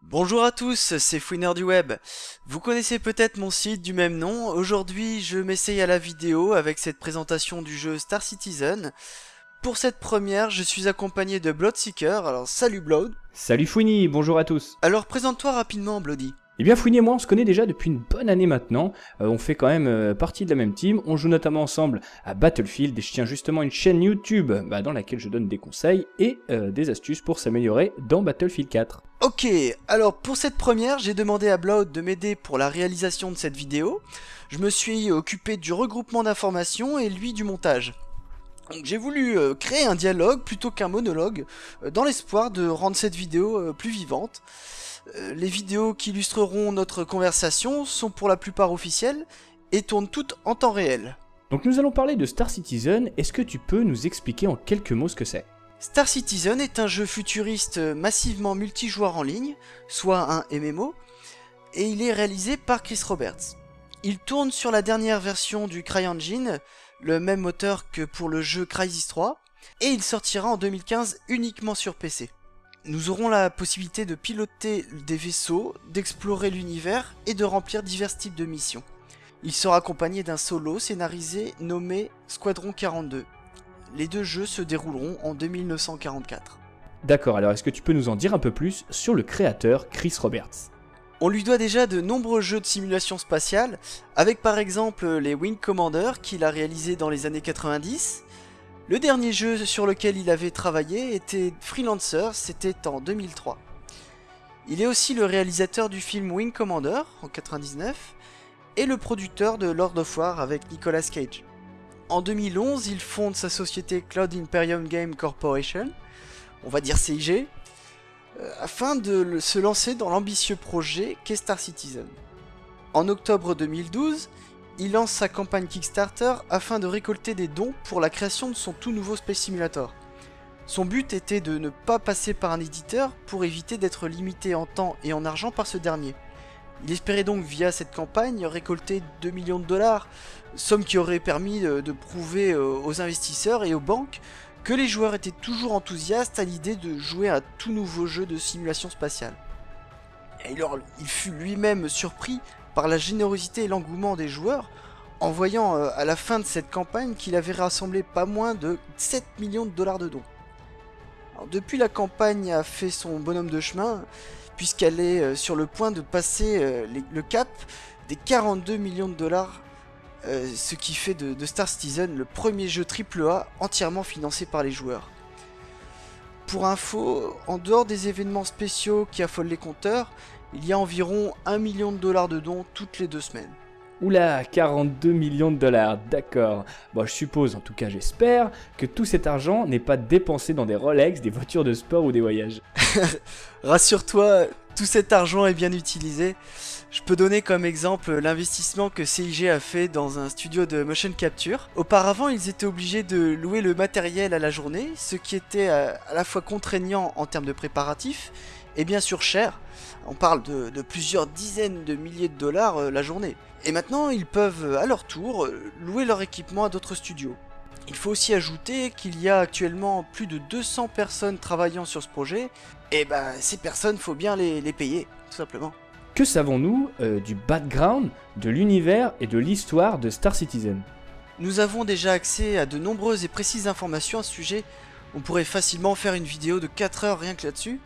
Bonjour à tous, c'est Fouineur du Web. Vous connaissez peut-être mon site du même nom. Aujourd'hui, je m'essaye à la vidéo avec cette présentation du jeu Star Citizen. Pour cette première, je suis accompagné de Bloodseeker. Alors, salut Blood. Salut Fouini, bonjour à tous. Alors, présente-toi rapidement, Bloody. Eh bien Fouini et moi on se connaît déjà depuis une bonne année maintenant, on fait quand même partie de la même team, on joue notamment ensemble à Battlefield et je tiens justement une chaîne YouTube dans laquelle je donne des conseils et des astuces pour s'améliorer dans Battlefield 4. Ok, alors pour cette première, j'ai demandé à Blood de m'aider pour la réalisation de cette vidéo. Je me suis occupé du regroupement d'informations et lui du montage. Donc j'ai voulu créer un dialogue plutôt qu'un monologue, dans l'espoir de rendre cette vidéo plus vivante. Les vidéos qui illustreront notre conversation sont pour la plupart officielles et tournent toutes en temps réel. Donc nous allons parler de Star Citizen, est-ce que tu peux nous expliquer en quelques mots ce que c'est ? Star Citizen est un jeu futuriste massivement multijoueur en ligne, soit un MMO, et il est réalisé par Chris Roberts. Il tourne sur la dernière version du CryEngine, le même moteur que pour le jeu Crysis 3, et il sortira en 2015 uniquement sur PC. Nous aurons la possibilité de piloter des vaisseaux, d'explorer l'univers et de remplir divers types de missions. Il sera accompagné d'un solo scénarisé nommé Squadron 42. Les deux jeux se dérouleront en 2944. D'accord, alors est-ce que tu peux nous en dire un peu plus sur le créateur Chris Roberts ? On lui doit déjà de nombreux jeux de simulation spatiale, avec par exemple les Wing Commander qu'il a réalisés dans les années 90. Le dernier jeu sur lequel il avait travaillé était Freelancer, c'était en 2003. Il est aussi le réalisateur du film Wing Commander en 99 et le producteur de Lord of War avec Nicolas Cage. En 2011, il fonde sa société Cloud Imperium Game Corporation, on va dire CIG, afin de se lancer dans l'ambitieux projet qu'est Star Citizen. En octobre 2012, il lance sa campagne Kickstarter afin de récolter des dons pour la création de son tout nouveau Space Simulator. Son but était de ne pas passer par un éditeur pour éviter d'être limité en temps et en argent par ce dernier. Il espérait donc via cette campagne récolter 2 millions de dollars, somme qui aurait permis de prouver aux investisseurs et aux banques que les joueurs étaient toujours enthousiastes à l'idée de jouer à un tout nouveau jeu de simulation spatiale. Et alors, il fut lui-même surpris par la générosité et l'engouement des joueurs, en voyant à la fin de cette campagne qu'il avait rassemblé pas moins de 7 millions de dollars de dons. Alors, depuis, la campagne a fait son bonhomme de chemin, puisqu'elle est sur le point de passer le cap des 42 millions de dollars, ce qui fait de Star Citizen le premier jeu AAA entièrement financé par les joueurs. Pour info, en dehors des événements spéciaux qui affolent les compteurs, il y a environ 1 million de dollars de dons toutes les 2 semaines. Oula, 42 millions de dollars, d'accord. Bon, je suppose, en tout cas j'espère, que tout cet argent n'est pas dépensé dans des Rolex, des voitures de sport ou des voyages. Rassure-toi, tout cet argent est bien utilisé. Je peux donner comme exemple l'investissement que CIG a fait dans un studio de motion capture. Auparavant, ils étaient obligés de louer le matériel à la journée, ce qui était à la fois contraignant en termes de préparatifs et bien sûr cher. On parle de plusieurs dizaines de milliers de dollars la journée. Et maintenant, ils peuvent à leur tour louer leur équipement à d'autres studios. Il faut aussi ajouter qu'il y a actuellement plus de 200 personnes travaillant sur ce projet, et ces personnes, faut bien les payer, tout simplement. Que savons-nous du background, de l'univers et de l'histoire de Star Citizen ? Nous avons déjà accès à de nombreuses et précises informations à ce sujet. On pourrait facilement faire une vidéo de 4 heures rien que là-dessus.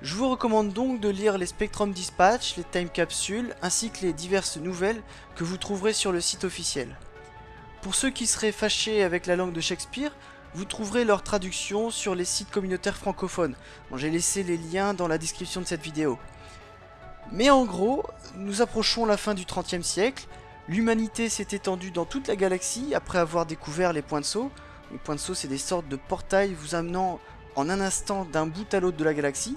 Je vous recommande donc de lire les Spectrum Dispatch, les Time Capsules, ainsi que les diverses nouvelles que vous trouverez sur le site officiel. Pour ceux qui seraient fâchés avec la langue de Shakespeare, vous trouverez leur traduction sur les sites communautaires francophones. Bon, j'ai laissé les liens dans la description de cette vidéo. Mais en gros, nous approchons la fin du XXe siècle, l'humanité s'est étendue dans toute la galaxie après avoir découvert les points de saut. Les points de saut, c'est des sortes de portails vous amenant en un instant d'un bout à l'autre de la galaxie.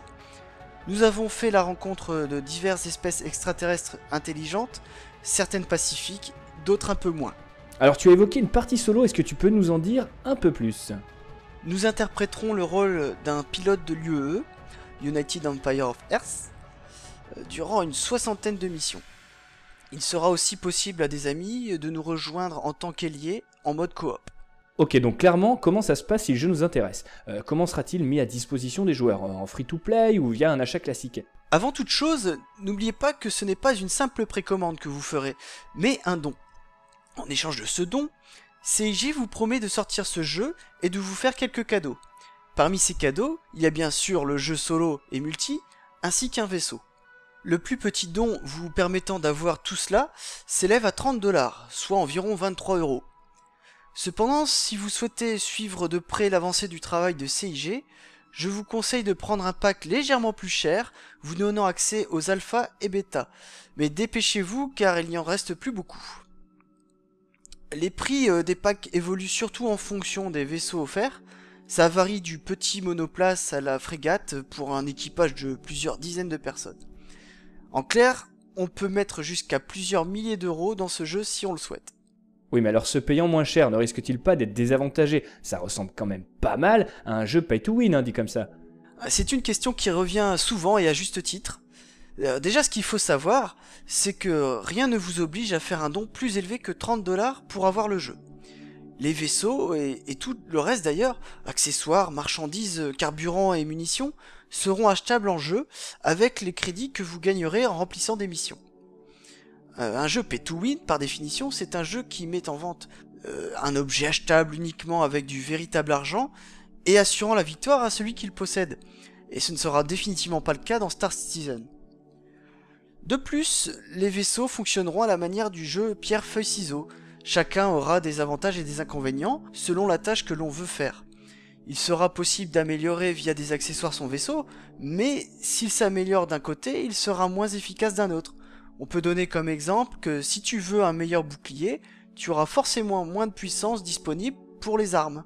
Nous avons fait la rencontre de diverses espèces extraterrestres intelligentes, certaines pacifiques, d'autres un peu moins. Alors tu as évoqué une partie solo, est-ce que tu peux nous en dire un peu plus ? Nous interpréterons le rôle d'un pilote de l'UEE, United Empire of Earth, durant une 60aine de missions. Il sera aussi possible à des amis de nous rejoindre en tant qu'ailier en mode coop. Ok, donc clairement, comment ça se passe si le jeu nous intéresse ? Comment sera-t-il mis à disposition des joueurs ? En free-to-play ou via un achat classique ? Avant toute chose, n'oubliez pas que ce n'est pas une simple précommande que vous ferez, mais un don. En échange de ce don, CIG vous promet de sortir ce jeu et de vous faire quelques cadeaux. Parmi ces cadeaux, il y a bien sûr le jeu solo et multi, ainsi qu'un vaisseau. Le plus petit don vous permettant d'avoir tout cela s'élève à 30$, soit environ 23€. Cependant, si vous souhaitez suivre de près l'avancée du travail de CIG, je vous conseille de prendre un pack légèrement plus cher, vous donnant accès aux alpha et bêta. Mais dépêchez-vous car il n'y en reste plus beaucoup. Les prix des packs évoluent surtout en fonction des vaisseaux offerts. Ça varie du petit monoplace à la frégate pour un équipage de plusieurs dizaines de personnes. En clair, on peut mettre jusqu'à plusieurs milliers d'euros dans ce jeu si on le souhaite. Oui, mais alors ce payant moins cher ne risque-t-il pas d'être désavantagé? Ça ressemble quand même pas mal à un jeu pay to win, hein, dit comme ça. C'est une question qui revient souvent et à juste titre. Déjà, ce qu'il faut savoir, c'est que rien ne vous oblige à faire un don plus élevé que 30$ pour avoir le jeu. Les vaisseaux et tout le reste d'ailleurs, accessoires, marchandises, carburant et munitions, seront achetables en jeu avec les crédits que vous gagnerez en remplissant des missions. Un jeu pay to win, par définition, c'est un jeu qui met en vente un objet achetable uniquement avec du véritable argent et assurant la victoire à celui qui le possède. Et ce ne sera définitivement pas le cas dans Star Citizen. De plus, les vaisseaux fonctionneront à la manière du jeu pierre-feuille-ciseaux. Chacun aura des avantages et des inconvénients selon la tâche que l'on veut faire. Il sera possible d'améliorer via des accessoires son vaisseau, mais s'il s'améliore d'un côté, il sera moins efficace d'un autre. On peut donner comme exemple que si tu veux un meilleur bouclier, tu auras forcément moins de puissance disponible pour les armes.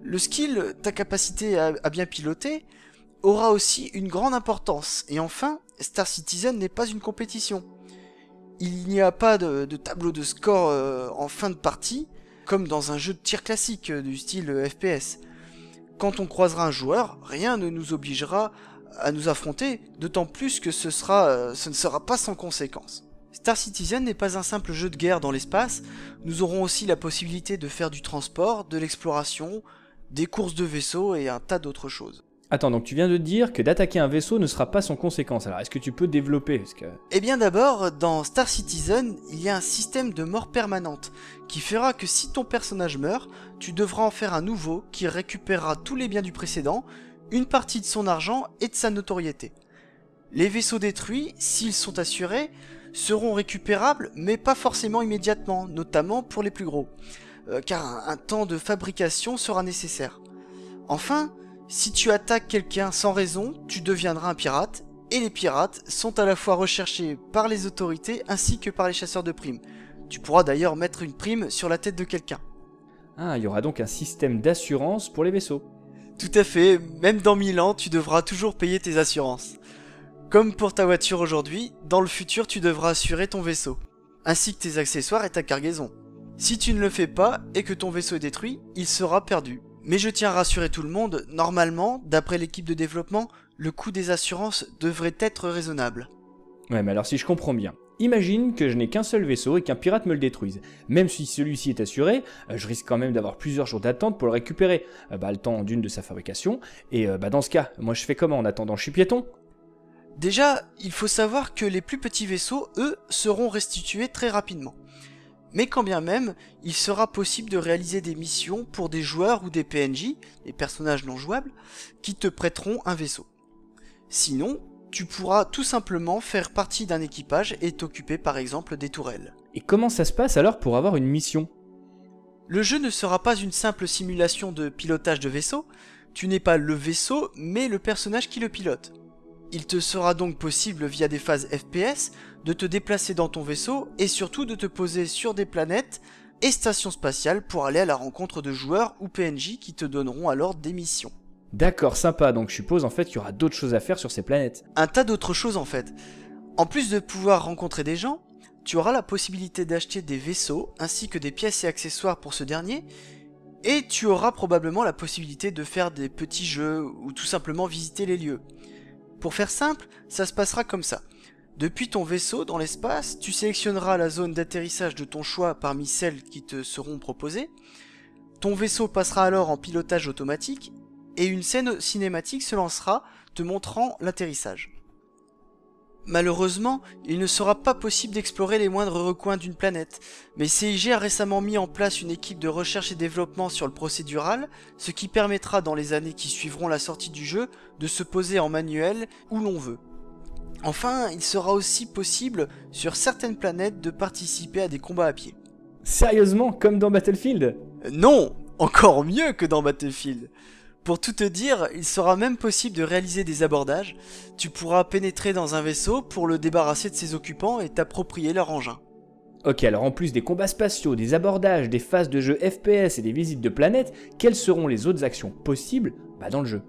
Le skill, ta capacité à bien piloter, aura aussi une grande importance. Et enfin, Star Citizen n'est pas une compétition. Il n'y a pas de tableau de score en fin de partie, comme dans un jeu de tir classique du style FPS. Quand on croisera un joueur, rien ne nous obligera à nous affronter, d'autant plus que ce ne sera pas sans conséquence. Star Citizen n'est pas un simple jeu de guerre dans l'espace, nous aurons aussi la possibilité de faire du transport, de l'exploration, des courses de vaisseaux et un tas d'autres choses. Attends, donc tu viens de dire que d'attaquer un vaisseau ne sera pas sans conséquence, alors est-ce que tu peux développer Eh bien d'abord, dans Star Citizen, il y a un système de mort permanente, qui fera que si ton personnage meurt, tu devras en faire un nouveau qui récupérera tous les biens du précédent, une partie de son argent et de sa notoriété. Les vaisseaux détruits, s'ils sont assurés, seront récupérables, mais pas forcément immédiatement, notamment pour les plus gros, car un temps de fabrication sera nécessaire. Enfin, si tu attaques quelqu'un sans raison, tu deviendras un pirate, et les pirates sont à la fois recherchés par les autorités ainsi que par les chasseurs de primes. Tu pourras d'ailleurs mettre une prime sur la tête de quelqu'un. Ah, il y aura donc un système d'assurance pour les vaisseaux. Tout à fait, même dans 1000 ans, tu devras toujours payer tes assurances. Comme pour ta voiture aujourd'hui, dans le futur tu devras assurer ton vaisseau, ainsi que tes accessoires et ta cargaison. Si tu ne le fais pas et que ton vaisseau est détruit, il sera perdu. Mais je tiens à rassurer tout le monde, normalement, d'après l'équipe de développement, le coût des assurances devrait être raisonnable. Ouais, mais alors si je comprends bien, imagine que je n'ai qu'un seul vaisseau et qu'un pirate me le détruise. Même si celui-ci est assuré, je risque quand même d'avoir plusieurs jours d'attente pour le récupérer. Le temps d'une de sa fabrication, et dans ce cas, moi je fais comment en attendant? Je suis piéton? Déjà, il faut savoir que les plus petits vaisseaux, eux, seront restitués très rapidement. Mais quand bien même, il sera possible de réaliser des missions pour des joueurs ou des PNJ, des personnages non jouables, qui te prêteront un vaisseau. Sinon, tu pourras tout simplement faire partie d'un équipage et t'occuper par exemple des tourelles. Et comment ça se passe alors pour avoir une mission? Le jeu ne sera pas une simple simulation de pilotage de vaisseau, tu n'es pas le vaisseau mais le personnage qui le pilote. Il te sera donc possible via des phases FPS de te déplacer dans ton vaisseau et surtout de te poser sur des planètes et stations spatiales pour aller à la rencontre de joueurs ou PNJ qui te donneront alors des missions. D'accord, sympa, donc je suppose en fait qu'il y aura d'autres choses à faire sur ces planètes. Un tas d'autres choses en fait. En plus de pouvoir rencontrer des gens, tu auras la possibilité d'acheter des vaisseaux ainsi que des pièces et accessoires pour ce dernier, et tu auras probablement la possibilité de faire des petits jeux ou tout simplement visiter les lieux. Pour faire simple, ça se passera comme ça. Depuis ton vaisseau dans l'espace, tu sélectionneras la zone d'atterrissage de ton choix parmi celles qui te seront proposées. Ton vaisseau passera alors en pilotage automatique et une scène cinématique se lancera te montrant l'atterrissage. Malheureusement, il ne sera pas possible d'explorer les moindres recoins d'une planète, mais CIG a récemment mis en place une équipe de recherche et développement sur le procédural, ce qui permettra dans les années qui suivront la sortie du jeu de se poser en manuel où l'on veut. Enfin, il sera aussi possible sur certaines planètes de participer à des combats à pied. Sérieusement, comme dans Battlefield? Non, encore mieux que dans Battlefield. Pour tout te dire, il sera même possible de réaliser des abordages. Tu pourras pénétrer dans un vaisseau pour le débarrasser de ses occupants et t'approprier leur engin. Ok, alors en plus des combats spatiaux, des abordages, des phases de jeu FPS et des visites de planètes, quelles seront les autres actions possibles dans le jeu?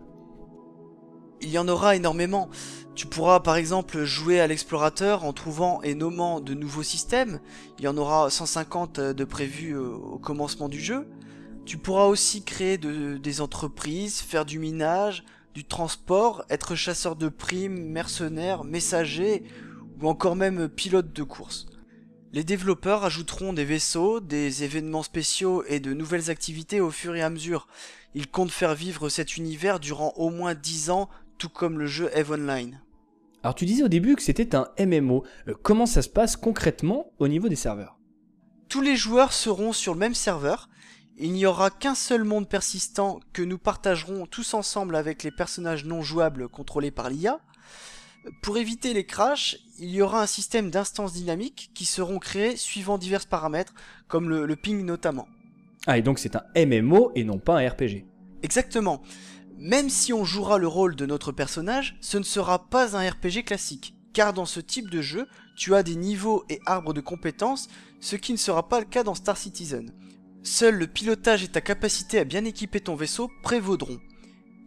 Il y en aura énormément. Tu pourras par exemple jouer à l'explorateur en trouvant et nommant de nouveaux systèmes. Il y en aura 150 de prévus au commencement du jeu. Tu pourras aussi créer des entreprises, faire du minage, du transport, être chasseur de primes, mercenaire, messager ou encore même pilote de course. Les développeurs ajouteront des vaisseaux, des événements spéciaux et de nouvelles activités au fur et à mesure. Ils comptent faire vivre cet univers durant au moins 10 ans, tout comme le jeu EVE Online. Alors tu disais au début que c'était un MMO. Comment ça se passe concrètement au niveau des serveurs? Tous les joueurs seront sur le même serveur. Il n'y aura qu'un seul monde persistant que nous partagerons tous ensemble avec les personnages non jouables contrôlés par l'IA. Pour éviter les crashs, il y aura un système d'instances dynamiques qui seront créées suivant divers paramètres, comme le ping notamment. Ah, et donc c'est un MMO et non pas un RPG. Exactement. Même si on jouera le rôle de notre personnage, ce ne sera pas un RPG classique, car dans ce type de jeu, tu as des niveaux et arbres de compétences, ce qui ne sera pas le cas dans Star Citizen. Seul le pilotage et ta capacité à bien équiper ton vaisseau prévaudront.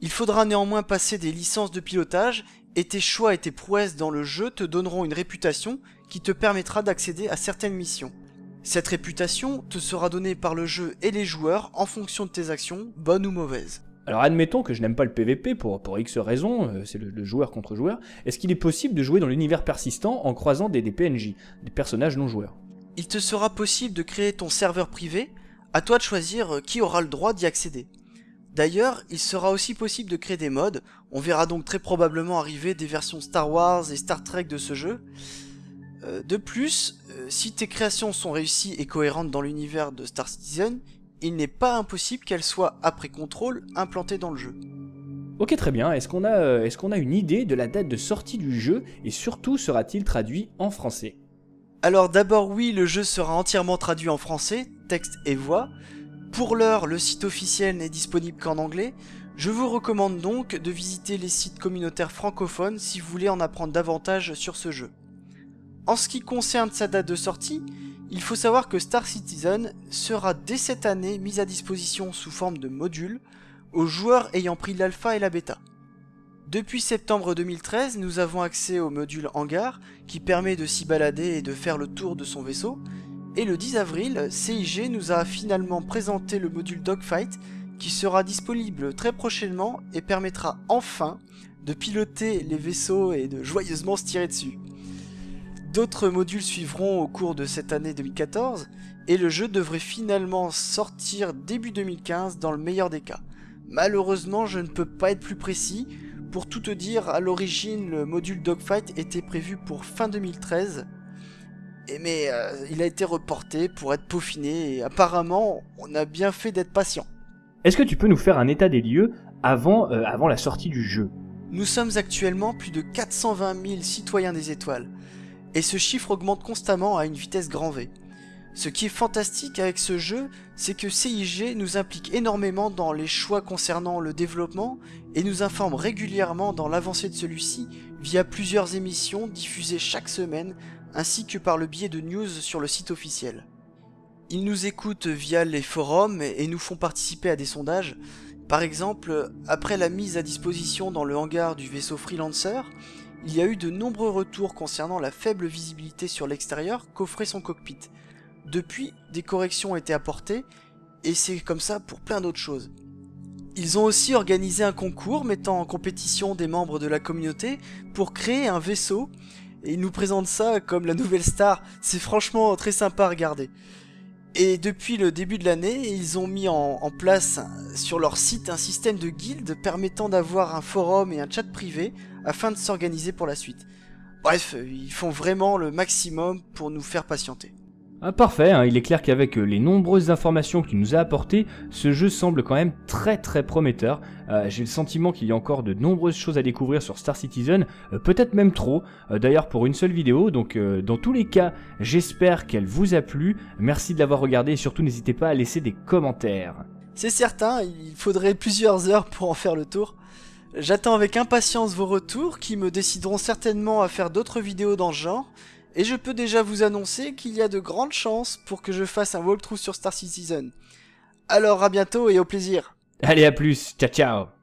Il faudra néanmoins passer des licences de pilotage, et tes choix et tes prouesses dans le jeu te donneront une réputation qui te permettra d'accéder à certaines missions. Cette réputation te sera donnée par le jeu et les joueurs en fonction de tes actions, bonnes ou mauvaises. Alors admettons que je n'aime pas le PVP pour X raisons, c'est le joueur contre joueur. Est-ce qu'il est possible de jouer dans l'univers persistant en croisant des PNJ, des personnages non joueurs? Il te sera possible de créer ton serveur privé, à toi de choisir qui aura le droit d'y accéder. D'ailleurs, il sera aussi possible de créer des mods, on verra donc très probablement arriver des versions Star Wars et Star Trek de ce jeu. De plus, si tes créations sont réussies et cohérentes dans l'univers de Star Citizen, il n'est pas impossible qu'elles soient, après contrôle, implantées dans le jeu. Ok, très bien. Est-ce qu'on a une idée de la date de sortie du jeu et surtout sera-t-il traduit en français? Alors d'abord oui, le jeu sera entièrement traduit en français, texte et voix. Pour l'heure, le site officiel n'est disponible qu'en anglais. Je vous recommande donc de visiter les sites communautaires francophones si vous voulez en apprendre davantage sur ce jeu. En ce qui concerne sa date de sortie, il faut savoir que Star Citizen sera dès cette année mise à disposition sous forme de modules aux joueurs ayant pris l'alpha et la bêta. Depuis septembre 2013, nous avons accès au module Hangar qui permet de s'y balader et de faire le tour de son vaisseau. Et le 10 avril, CIG nous a finalement présenté le module Dogfight qui sera disponible très prochainement et permettra enfin de piloter les vaisseaux et de joyeusement se tirer dessus. D'autres modules suivront au cours de cette année 2014 et le jeu devrait finalement sortir début 2015 dans le meilleur des cas. Malheureusement, je ne peux pas être plus précis. Pour tout te dire, à l'origine, le module Dogfight était prévu pour fin 2013. Mais il a été reporté pour être peaufiné et apparemment, on a bien fait d'être patient. Est-ce que tu peux nous faire un état des lieux avant la sortie du jeu? Nous sommes actuellement plus de 420 000 citoyens des étoiles. Et ce chiffre augmente constamment à une vitesse grand V. Ce qui est fantastique avec ce jeu, c'est que CIG nous implique énormément dans les choix concernant le développement et nous informe régulièrement dans l'avancée de celui-ci via plusieurs émissions diffusées chaque semaine ainsi que par le biais de news sur le site officiel. Ils nous écoutent via les forums et nous font participer à des sondages. Par exemple, après la mise à disposition dans le hangar du vaisseau Freelancer, il y a eu de nombreux retours concernant la faible visibilité sur l'extérieur qu'offrait son cockpit. Depuis, des corrections ont été apportées, et c'est comme ça pour plein d'autres choses. Ils ont aussi organisé un concours mettant en compétition des membres de la communauté pour créer un vaisseau, et ils nous présentent ça comme la nouvelle star, c'est franchement très sympa à regarder. Et depuis le début de l'année, ils ont mis en place sur leur site un système de guilde permettant d'avoir un forum et un chat privé afin de s'organiser pour la suite. Bref, ils font vraiment le maximum pour nous faire patienter. Ah, parfait, hein, il est clair qu'avec les nombreuses informations qu'il nous a apportées, ce jeu semble quand même très prometteur. J'ai le sentiment qu'il y a encore de nombreuses choses à découvrir sur Star Citizen, peut-être même trop, d'ailleurs pour une seule vidéo, donc dans tous les cas, j'espère qu'elle vous a plu. Merci de l'avoir regardé et surtout n'hésitez pas à laisser des commentaires. C'est certain, il faudrait plusieurs heures pour en faire le tour. J'attends avec impatience vos retours qui me décideront certainement à faire d'autres vidéos dans ce genre. Et je peux déjà vous annoncer qu'il y a de grandes chances pour que je fasse un walkthrough sur Star Citizen. Alors à bientôt et au plaisir. Allez, à plus, ciao ciao.